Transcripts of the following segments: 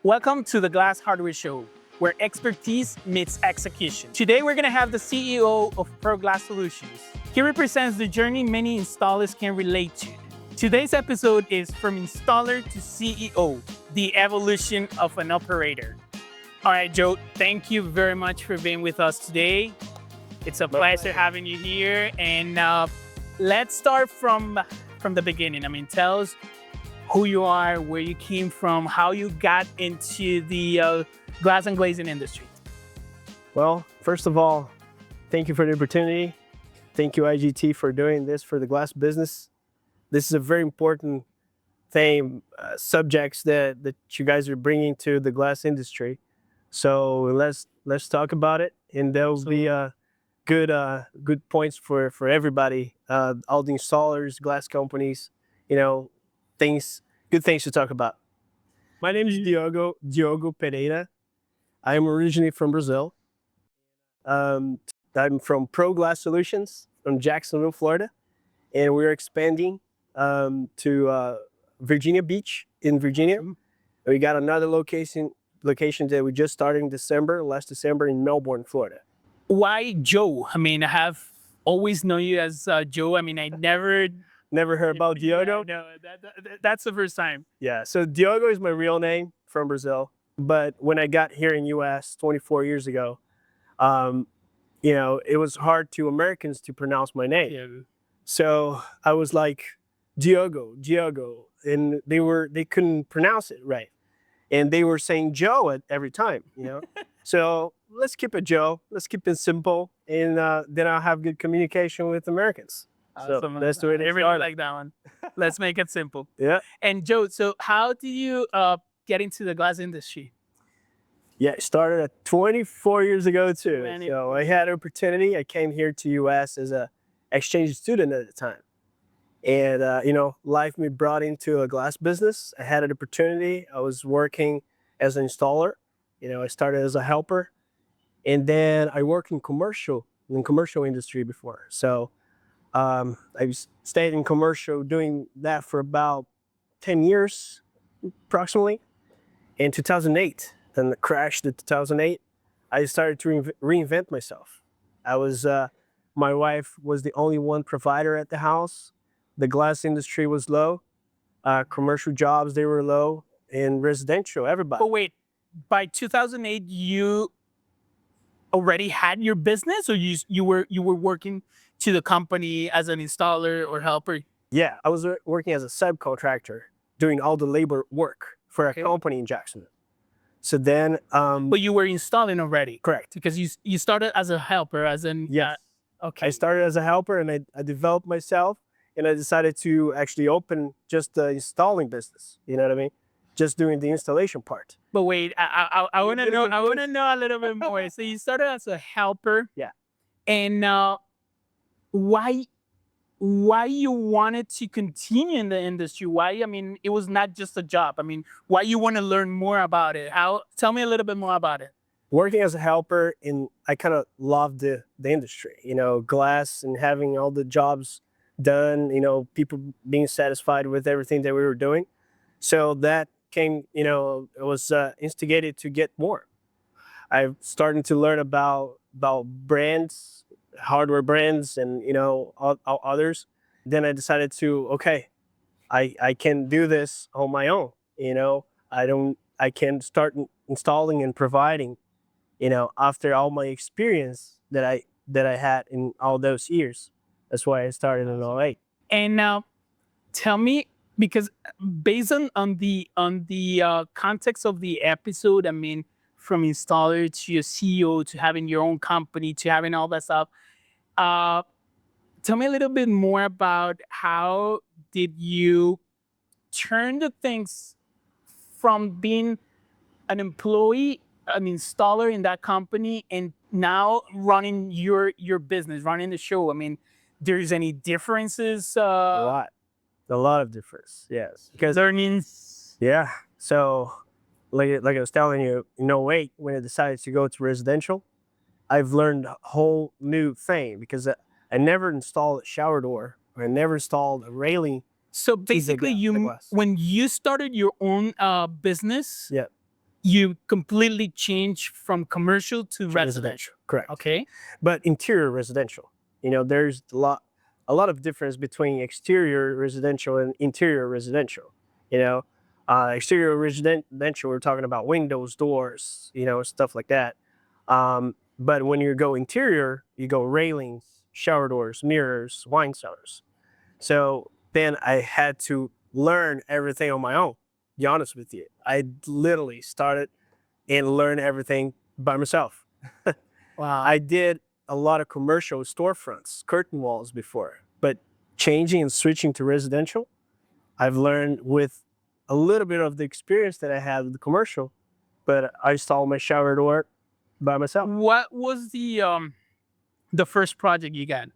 Welcome to the Glass Hardware Show, where expertise meets execution. Today, we're gonna have the CEO of Pro Glass Solutions. He represents the journey many installers can relate to. Today's episode is From Installer to CEO, the evolution of an operator. All right, Joe, thank you very much for being with us today. It's a pleasure having you here. And let's start from the beginning. I mean, tell us who you are, where you came from, how you got into the glass and glazing industry. Well, first of all, thank you for the opportunity. Thank you, IGT, for doing this for the glass business. This is a very important thing, subjects that you guys are bringing to the glass industry. So let's talk about it, and there will be good points for everybody, all the installers, glass companies, good things to talk about. My name is Diogo Pereira. I am originally from Brazil. I'm from Pro Glass Solutions from Jacksonville, Florida, and we're expanding to Virginia Beach in Virginia. We got another location that we just started in last December in Melbourne, Florida. Why Joe? I mean, I have always known you as Joe. I mean, I Never heard about Diogo? No, that's the first time. Yeah, so Diogo is my real name from Brazil. But when I got here in US 24 years ago, it was hard to Americans to pronounce my name. Yeah. So I was like, Diogo, and they couldn't pronounce it right. And they were saying Joe every time, So let's keep it Joe, let's keep it simple, and then I'll have good communication with Americans. Awesome. So that's the way I really like that one. Let's make it simple. Yeah. And Joe, so how did you get into the glass industry? Yeah, it started at 24 years ago too. So I had an opportunity. I came here to US as a exchange student at the time. And, life me brought into a glass business. I had an opportunity. I was working as an installer. I started as a helper. And then I worked in commercial industry before. So I stayed in commercial doing that for about 10 years, approximately. In 2008, then the crash in 2008, I started to reinvent myself. My wife was the only one provider at the house. The glass industry was low. Commercial jobs, they were low. And residential, everybody. But wait, by 2008, you already had your business, or you were working to the company as an installer or helper? Yeah, I was working as a subcontractor, doing all the labor work for a company in Jacksonville. So then, but you were installing already, correct? Because you started as a helper, as in okay. I started as a helper, and I developed myself, and I decided to actually open just the installing business. You know what I mean? Just doing the installation part. But wait, I want to know. I want to know a little bit more. So you started as a helper. Yeah. And why you wanted to continue in the industry? Why? I mean, it was not just a job. I mean, why you want to learn more about it? Tell me a little bit more about it. Working as a helper, and I kind of loved the industry. Glass and having all the jobs done. People being satisfied with everything that we were doing. So that came. It was instigated to get more. I've started to learn about brands, hardware brands, and others. Then I decided to I can do this on my own. I can start installing and providing. After all my experience that I had in all those years. That's why I started in 2008. And now, tell me, because based on the context of the episode, I mean, from installer to a CEO to having your own company to having all that stuff, tell me a little bit more about how did you turn the things from being an employee, an installer in that company, and now running your business, running the show? I mean, there's any differences? A lot of difference, yes. Because learnings. Yeah. So like I was telling you, in 2008, when I decided to go to residential, I've learned a whole new thing, because I never installed a shower door, or I never installed a railing. So basically, when you started your own business, yeah, you completely change from commercial to residential. Correct. Okay. But interior residential, there's a lot of difference between exterior residential and interior residential. You know, exterior residential, we're talking about windows, doors, stuff like that. But when you go interior, you go railings, shower doors, mirrors, wine cellars. So then I had to learn everything on my own. Be honest with you, I literally started and learned everything by myself. Wow. I did a lot of commercial storefronts, curtain walls before, but changing and switching to residential, I've learned with a little bit of the experience that I had with the commercial, but I installed my shower door by myself. What was the first project you got?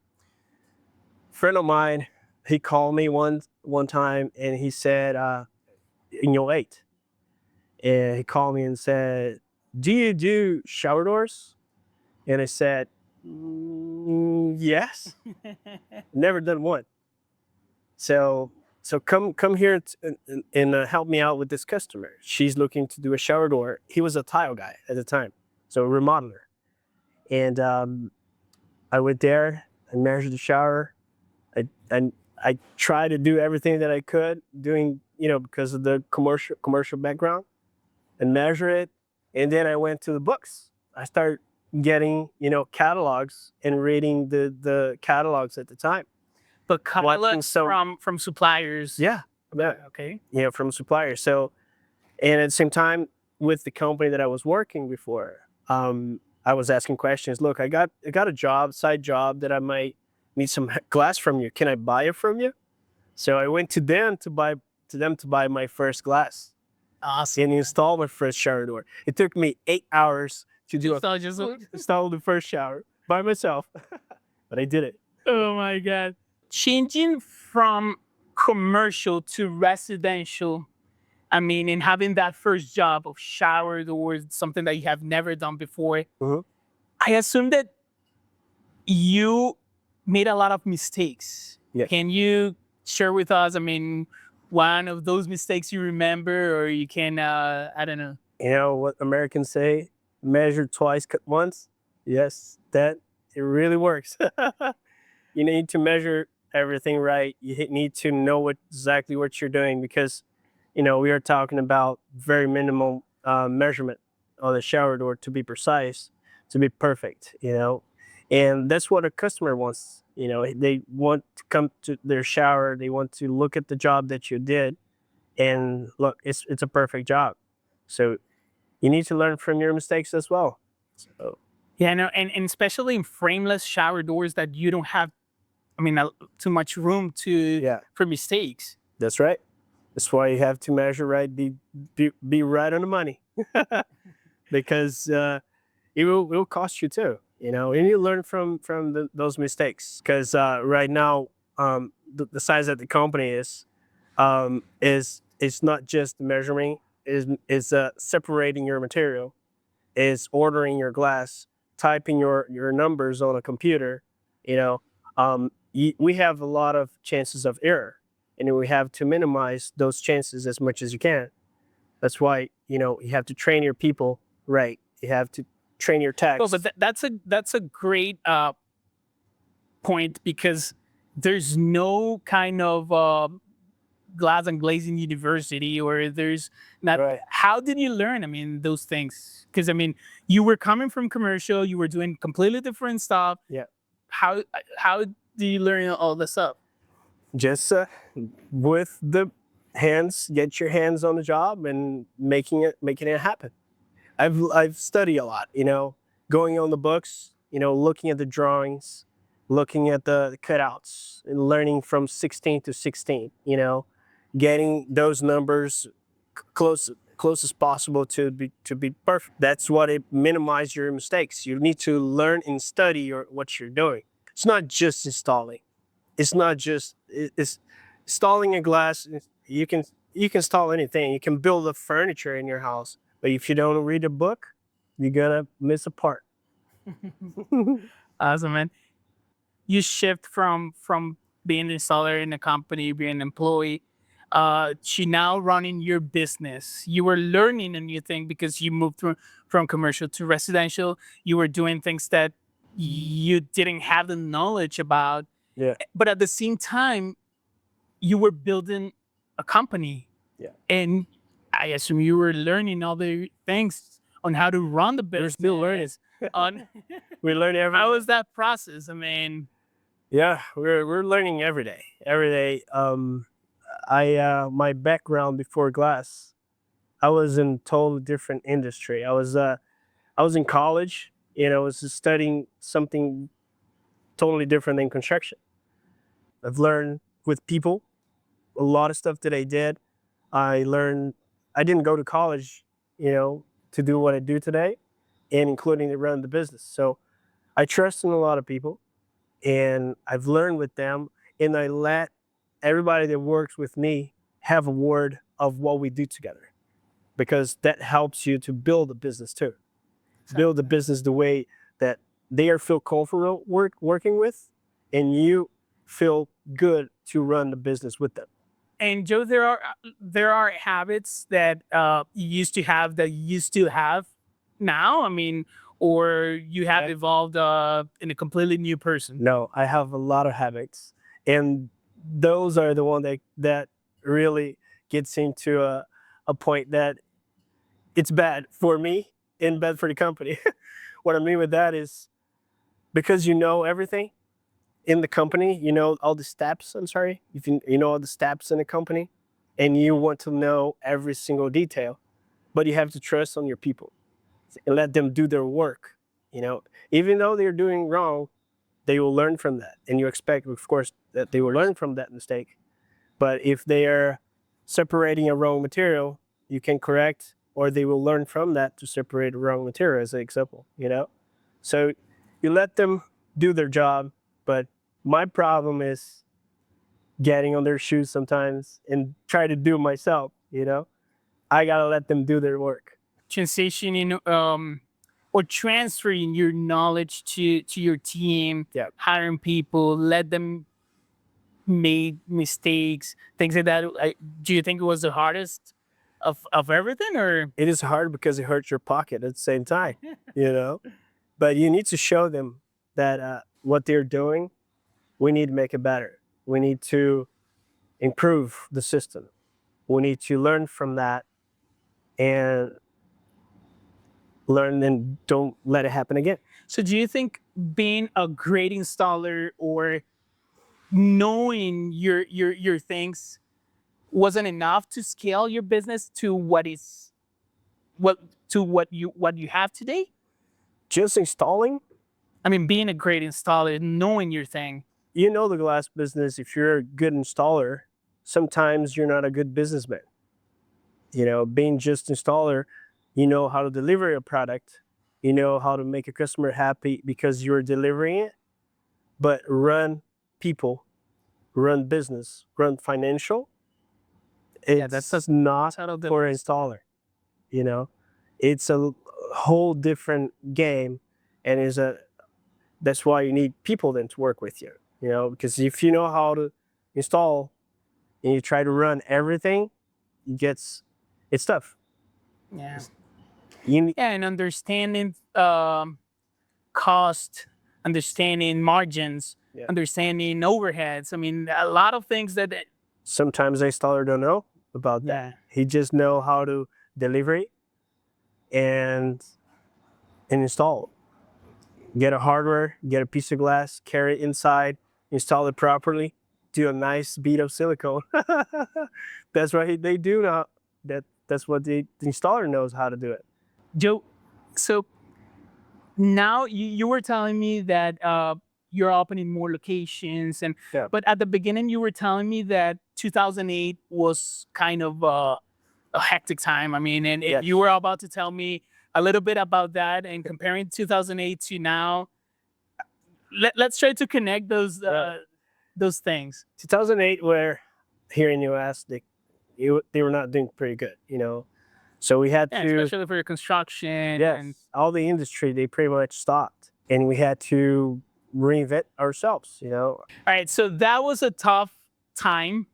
Friend of mine, he called me one time and he said, in your eight, and he called me and said, "Do you do shower doors?" And I said, "Yes." Never done one. So come here and help me out with this customer. She's looking to do a shower door. He was a tile guy at the time, so a remodeler. And I went there and measured the shower. I tried to do everything that I could, doing because of the commercial background, and measure it. And then I went to the books. I started getting catalogs and reading the catalogs at the time. But catalogs from suppliers. Yeah. Okay. From suppliers. So, and at the same time, with the company that I was working before, I was asking questions. Look, I got a side job that I might need some glass from you. Can I buy it from you? So I went to them to buy my first glass. Awesome. And install my first shower door. It took me 8 hours to install the first shower by myself, but I did it. Oh my God. Changing from commercial to residential, I mean, and having that first job of shower doors, something that you have never done before, I assume that you made a lot of mistakes. Yes. Can you share with us, I mean, one of those mistakes you remember, or you can, I don't know. You know what Americans say, measure twice, cut once? Yes, it really works. You need to measure everything right. You need to know exactly what you're doing, because, we are talking about very minimal measurement on the shower door to be precise, to be perfect, and that's what a customer wants. They want to come to their shower. They want to look at the job that you did and look, it's a perfect job. So you need to learn from your mistakes as well. So Yeah, no, and especially in frameless shower doors that you don't have, I mean, too much room for mistakes. That's right. That's why you have to measure right, be right on the money, because it will cost you too. And you learn from those mistakes, because right now the size that the company is not just measuring, is separating your material, is ordering your glass, typing your numbers on a computer. We have a lot of chances of error, and we have to minimize those chances as much as you can. That's why you have to train your people right. You have to train your techs. Oh, but that's a great point, because there's no kind of glass and glazing university, or there's not. Right. How did you learn, I mean, those things? Because I mean, you were coming from commercial, you were doing completely different stuff. Yeah. How do you learn all this stuff? Just with the hands, get your hands on the job and making it happen. I've studied a lot, going on the books, looking at the drawings, looking at the cutouts, and learning from 16 to 16, getting those numbers close as possible to be perfect. That's what it minimizes your mistakes. You need to learn and study what you're doing. It's not just installing. It's not just it's installing a glass. You can install anything. You can build a furniture in your house, but if you don't read a book, you're gonna miss a part. Awesome, man. You shift from being an installer in a company, being an employee. to now running your business. You were learning a new thing because you moved from commercial to residential. You were doing things that you didn't have the knowledge about. Yeah. But at the same time, you were building a company. Yeah. And I assume you were learning all the things on how to run the business. We're still learning. We learn every How day. was that process? I mean, Yeah, we're learning every day. Every day. My background before glass, I was in totally different industry. I was in college, and I was studying something totally different than construction. I've learned with people a lot of stuff that I did. I learned I didn't go to college, to do what I do today, and including to run the business. So I trust in a lot of people, and I've learned with them, and I let everybody that works with me have a word of what we do together, because that helps you to build a business too. Build a business the way that they are feel comfortable working with, and you feel good to run the business with them. and Joe, there are habits that you used to have that you still have now. I mean, or you have Yeah. evolved in a completely new person. No, I have a lot of habits, and those are the one that really gets into a point that it's bad for me and bad for the company. What I mean with that is, because you know everything in the company, you know all the steps. I'm sorry, if you know all the steps in the company, and you want to know every single detail, but you have to trust on your people and let them do their work. Even though they're doing wrong, they will learn from that, and you expect, of course, that they will learn from that mistake. But if they are separating a wrong material, you can correct, or they will learn from that to separate a wrong material, as an example. So you let them do their job, but my problem is getting on their shoes sometimes and try to do myself. I gotta let them do their work. Transitioning or transferring your knowledge to your team, Yeah. hiring people, let them make mistakes, things like that. Do you think it was the hardest of everything, or It is hard because it hurts your pocket at the same time, you know. But you need to show them that what they're doing, we need to make it better. We need to improve the system. We need to learn from that, and learn, and don't let it happen again. so do you think being a great installer or knowing your things wasn't enough to scale your business to what you have today? Just installing, I mean, being a great installer, knowing your thing. the glass business, if you're a good installer, sometimes you're not a good businessman. Being just installer, you know how to deliver a product, you know how to make a customer happy because you're delivering it, but run people, run business, run financial, it's not out of the for an installer. It's a whole different game, and that's why you need people then to work with you. Because if you know how to install and you try to run everything, it's tough. Yeah. You, Yeah, and understanding cost, understanding margins, Yeah. understanding overheads. I mean, a lot of things that Sometimes the installer don't know about that. Yeah. He just know how to deliver it and install. Get a hardware, get a piece of glass, carry it inside, install it properly, do a nice bead of silicone. That's what they do now. That's what the installer knows how to do it. Joe, so now you were telling me that you're opening more locations, Yeah. but at the beginning you were telling me that 2008 was kind of a hectic time. I mean, and Yes. you were about to tell me a little bit about that and comparing 2008 to now. Let's try to connect those things. 2008, where here in US, they were not doing pretty good. So we had Yeah, to, especially for your construction. yes, And all the industry, they pretty much stopped, and we had to reinvent ourselves. all right, so that was a tough time.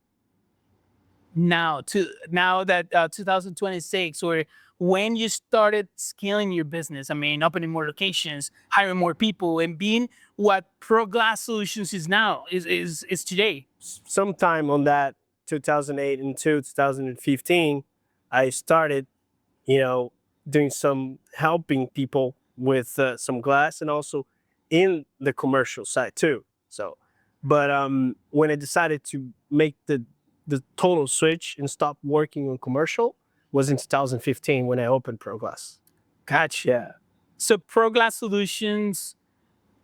now to now that 2026, or when you started scaling your business? I mean, opening more locations, hiring more people, and being what Pro Glass Solutions is now, is today. Sometime on that 2008 into 2015, I started, you know, doing some helping people with some glass and also in the commercial side too. So, but when I decided to make the total switch and stop working on commercial was in 2015 when I opened Pro Glass. Gotcha. Yeah. So Pro Glass Solutions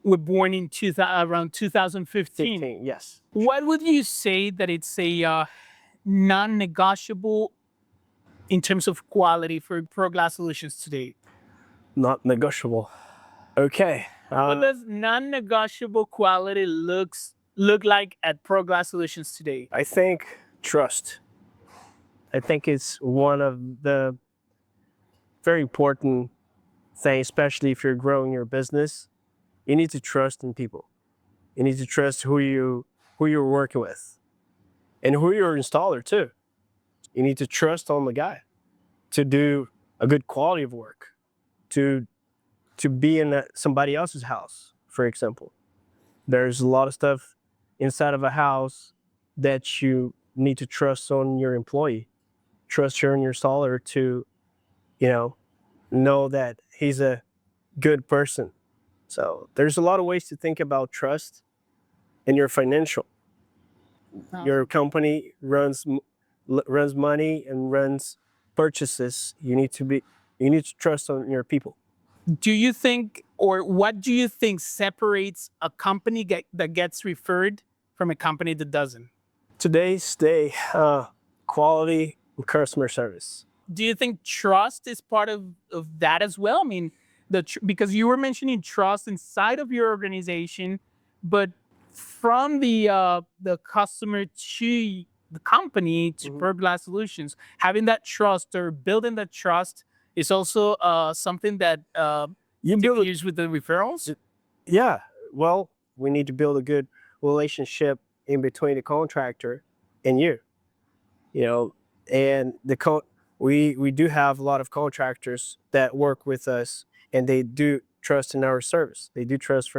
were born in around 2015. 15, yes. What would you say that it's a non-negotiable in terms of quality for Pro Glass Solutions today? Not negotiable. Okay. What does non-negotiable quality look like at Pro Glass Solutions today? I think trust. I think it's one of the very important things, especially if you're growing your business. You need to trust in people. You need to trust who you're working with, and who your installer too. You need to trust on the guy to do a good quality of work, to be in somebody else's house, for example. There's a lot of stuff inside of a house that you need to trust on your employee, trust your installer to, you know that he's a good person. So there's a lot of ways to think about trust in your financial. Your company runs money and runs purchases. You need to trust on your people. Do you think, or what do you think separates a company that gets referred from a company that doesn't? Today's day, quality and customer service. Do you think trust is part of that as well? I mean, because you were mentioning trust inside of your organization, but from the customer to the company to Pro Glass Solutions, having that trust or building that trust is also something that You build diffuse with the referrals. Yeah, well, we need to build a good relationship in between the contractor and you. You know, and we do have a lot of contractors that work with us, and they do trust in our service. They do trust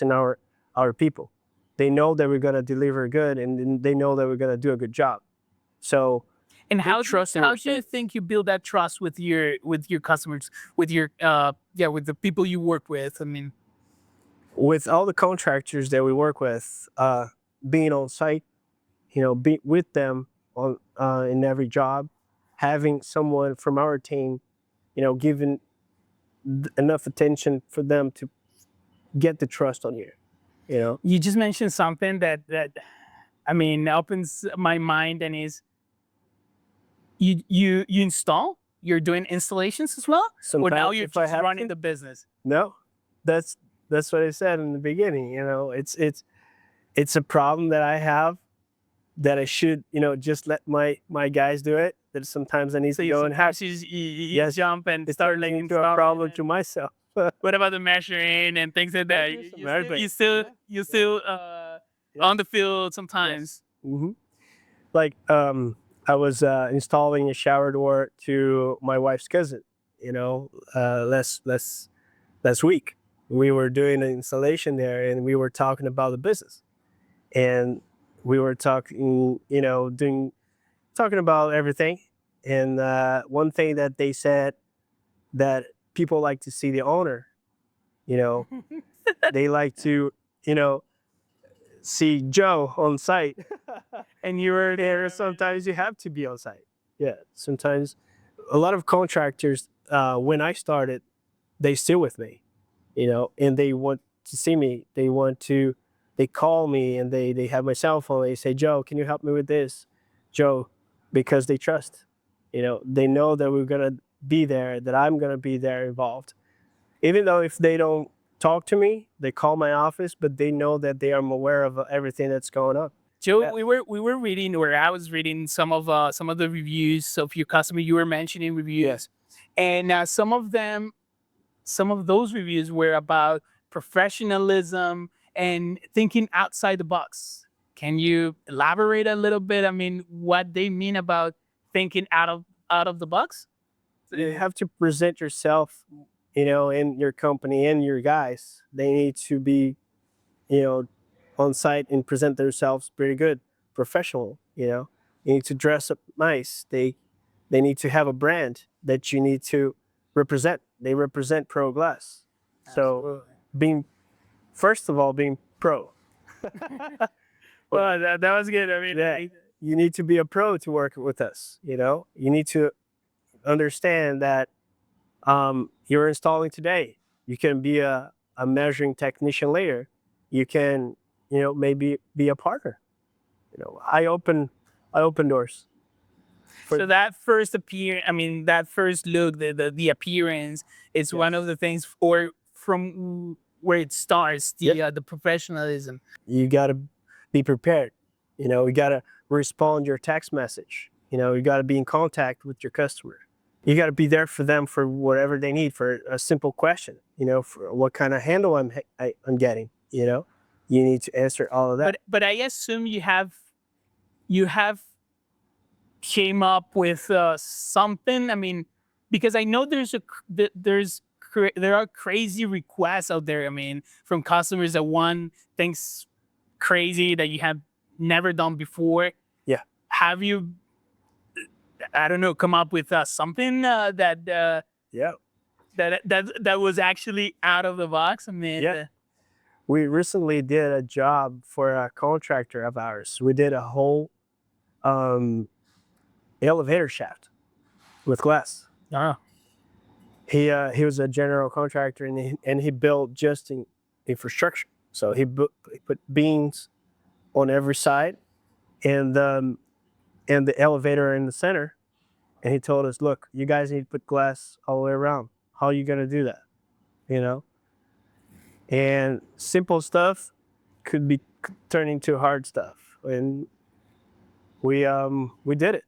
in our people. They know that we're gonna deliver good, and then they know that we're gonna do a good job. So, And they trust in how our do you service. think you build that trust with your customers, with your with the people you work with? I mean, With all the contractors that we work with, being on site, be with them on in every job, having someone from our team, giving enough attention for them to get the trust on you. you just mentioned something that I mean opens my mind, and is you install. You're doing installations as well, or now Sometimes you're if I just have running to, the business? no, that's what I said in the beginning. It's a problem that I have that I should just let my guys do it. That sometimes I need So to you go and have. sometimes you Yes, jump and it start turns like into a installing problem and- to myself. What about the measuring and things like that? Measure some everything. You still Yeah. on the field sometimes. Hmm. Like I was installing a shower door to my wife's cousin. Last week we were doing an installation there, and we were talking about the business, and we were talking, talking about everything. And one thing that they said, that people like to see the owner. You know, they like to, see Joe on site. And you were there. Sometimes you have to be on site. Yeah, sometimes a lot of contractors, when I started, they still with me, and they want to see me. They call me, and they have my cell phone. They say, Joe, can you help me with this? Joe, because they trust. They know that we're gonna be there, that I'm gonna be there involved. Even though if they don't talk to me, they call my office, but they know that they are aware of everything that's going on. Joe, Yeah. we were reading, or I was reading some of the reviews of your customer. You were mentioning reviews, and some of those reviews were about professionalism and thinking outside the box. Can you elaborate a little bit? I mean, what they mean about thinking out of the box? You have to present yourself, in your company and your guys. They need to be, on site and present themselves pretty good, professional. You need to dress up nice. They need to have a brand that you need to represent. They represent Pro Glass. So Absolutely. being, first of all, being pro. Well, that was good. I mean, Yeah. You need to be a pro to work with us. You need to understand that you're installing today. You can be a measuring technician later. You can, maybe be a partner. I open doors. so that first that first look, the appearance, is one of the things, or from where it starts, the professionalism. You got to be prepared. You got to respond your text message. You got to be in contact with your customer. You got to be there for them for whatever they need, for a simple question. For what kind of handle I'm getting. You need to answer all of that. But I assume you have came up with something. I mean, because I know there are crazy requests out there. I mean, from customers that want things crazy that you have never done before. Yeah. Have you, I don't know, come up with something that Yeah. that was actually out of the box? I mean, Yeah. We recently did a job for a contractor of ours. We did a whole elevator shaft with glass. He was a general contractor, and he built just infrastructure. So he put beams on every side, and the elevator in the center. And he told us, "Look, you guys need to put glass all the way around. How are you going to do that?" And simple stuff could be turning to hard stuff, and we did it.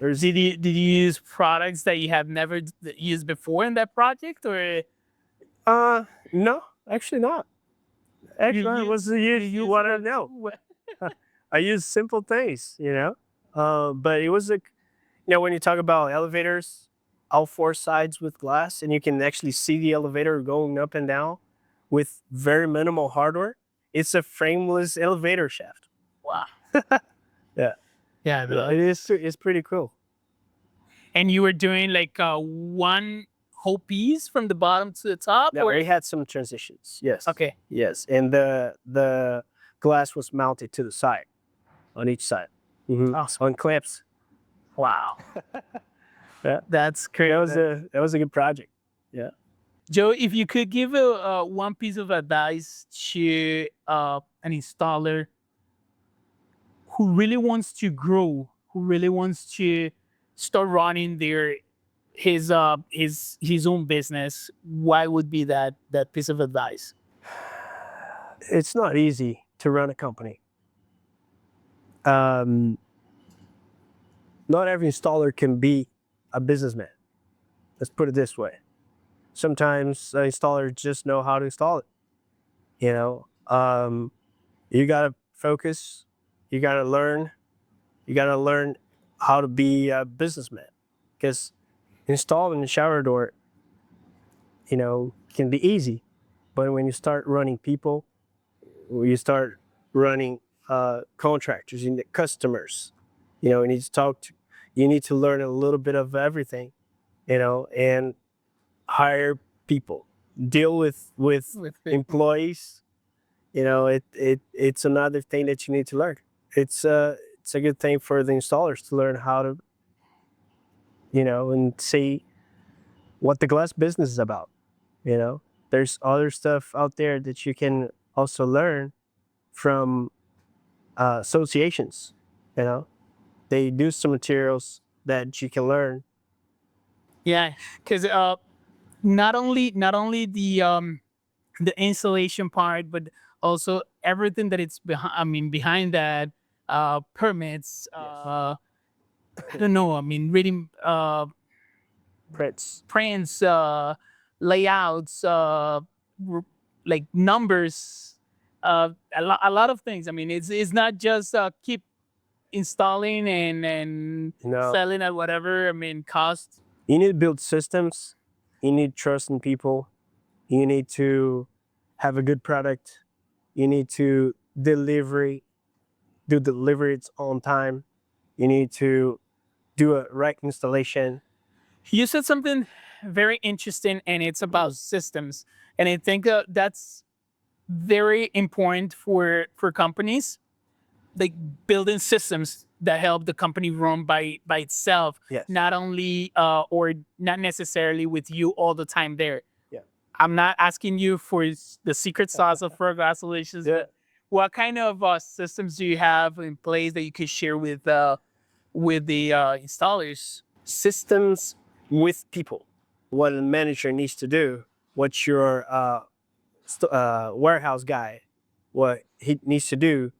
did you use products that you have never used before in that project, or No, actually not. Actually, it was you want to know. I use simple things, but it was when you talk about elevators, all four sides with glass, and you can actually see the elevator going up and down with very minimal hardware. It's a frameless elevator shaft. Wow. Yeah. Yeah, It's pretty cool. And you were doing like one whole piece from the bottom to the top, Yeah, we had some transitions. Yes. Okay. Yes, and the glass was mounted to the side, on each side, Awesome. on clamps. Wow. Yeah, That's crazy. that was a good project. Yeah. Joe, if you could give one piece of advice to an installer who really wants to grow, who really wants to start running his own business, what would be that piece of advice? It's not easy to run a company. Not every installer can be a businessman. Let's put it this way. Sometimes installers just know how to install it. You gotta focus. You gotta learn. You gotta learn how to be a businessman, because installing a shower door, can be easy, but when you start running people, when you start running contractors and customers, you need to you need to learn a little bit of everything, and hire people, deal with With people. employees. It's another thing that you need to learn. It's a good thing for the installers to learn how to, and see what the glass business is about. There's other stuff out there that you can also learn from associations. They do some materials that you can learn. Yeah, because not only the installation part, but also everything that it's behind. I mean, behind that, permits. I don't know. I mean, reading Prints. prints, layouts, like numbers, a lot of things. I mean, it's not just keep installing and No, selling at whatever, I mean, cost. you need to build systems. You need trust in people. You need to have a good product. You need to do deliveries on time. You need to do a right installation. You said something very interesting, and it's about systems. And I think that's very important for companies, like building systems that help the company run by itself, Yes. not only or not necessarily with you all the time there. Yeah. I'm not asking you for the secret sauce of Ferraglass Solutions, Yeah. but what kind of systems do you have in place that you could share with the installers? Systems with people. What a manager needs to do, what your warehouse guy, what he needs to do,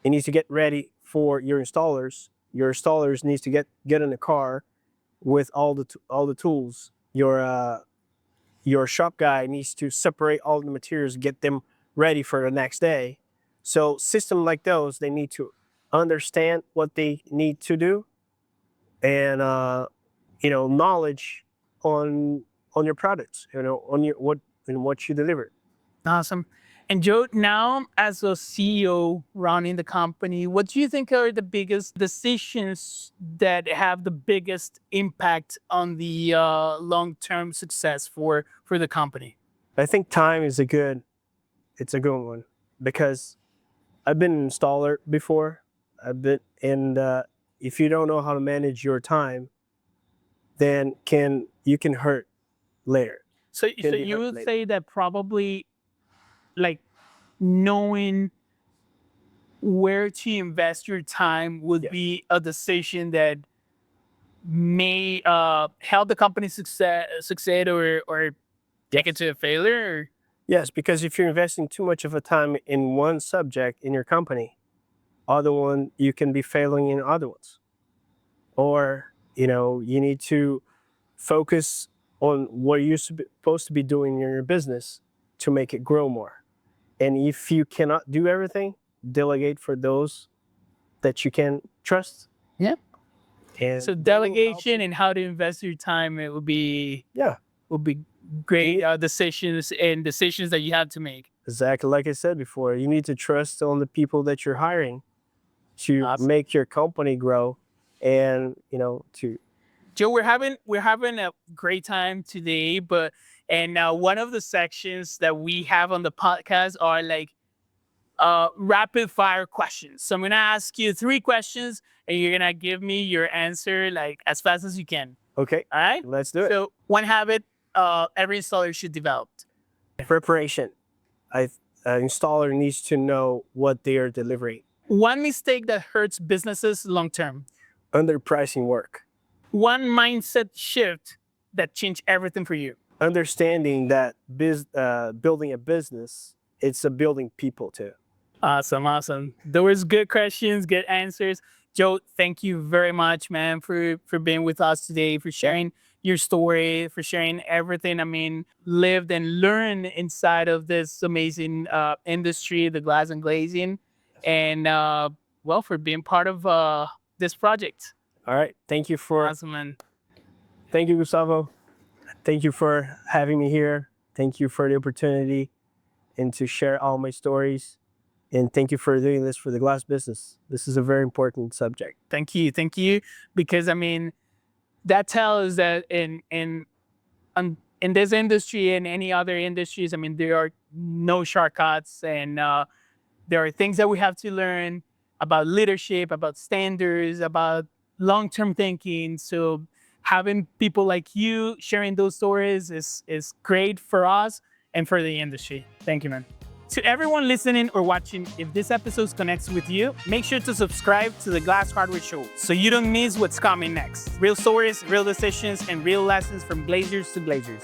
he needs to get ready for your installers. Your installers needs to get in the car with all the tools. Your shop guy needs to separate all the materials, get them ready for the next day. So systems like those, they need to understand what they need to do, and knowledge on your products, on your what you deliver. Awesome. And Joe, now as a CEO running the company, what do you think are the biggest decisions that have the biggest impact on the long-term success for the company? I think time is it's a good one, because I've been an installer before. And if you don't know how to manage your time, then you can hurt later. So Can be you hurt would later. say that probably like knowing where to invest your time would Yes. be a decision that may help the company succeed or take it to a failure. Yes, because if you're investing too much of a time in one subject in your company, other one you can be failing in other ones. Or you need to focus on what you're supposed to be doing in your business to make it grow more. And if you cannot do everything, delegate for those that you can trust. Yeah. And So they will help delegation you. and how to invest your time, it would be Yeah, great decisions that you have to make. exactly like I said before. You need to trust on the people that you're hiring to Awesome. make your company grow, and to Joe, we're having a great time today, but one of the sections that we have on the podcast are like rapid fire questions. So I'm gonna ask you 3 questions, and you're gonna give me your answer like as fast as you can. Okay, All right? let's do it. So one habit every installer should develop. Preparation. An installer needs to know what they are delivering. One mistake that hurts businesses long term. Underpricing work. One mindset shift that changed everything for you. Understanding that building a business, it's a building people too. Awesome. Those good questions, good answers. Joe, thank you very much, man, for being with us today, for sharing your story, for sharing everything. I mean, lived and learned inside of this amazing industry, the glass and glazing, and well, for being part of this project. All right. Thank you, Awesome, man. Thank you, Gustavo. Thank you for having me here. Thank you for the opportunity and to share all my stories. And thank you for doing this for the glass business. This is a very important subject. Thank you, because I mean, that tells that in this industry and any other industries, I mean, there are no shortcuts, and there are things that we have to learn about leadership, about standards, about long-term thinking. So having people like you sharing those stories is great for us and for the industry. Thank you, man. To everyone listening or watching, if this episode connects with you, make sure to subscribe to the Glass Hardware Show so you don't miss what's coming next. Real stories, real decisions, and real lessons from glazers to glazers.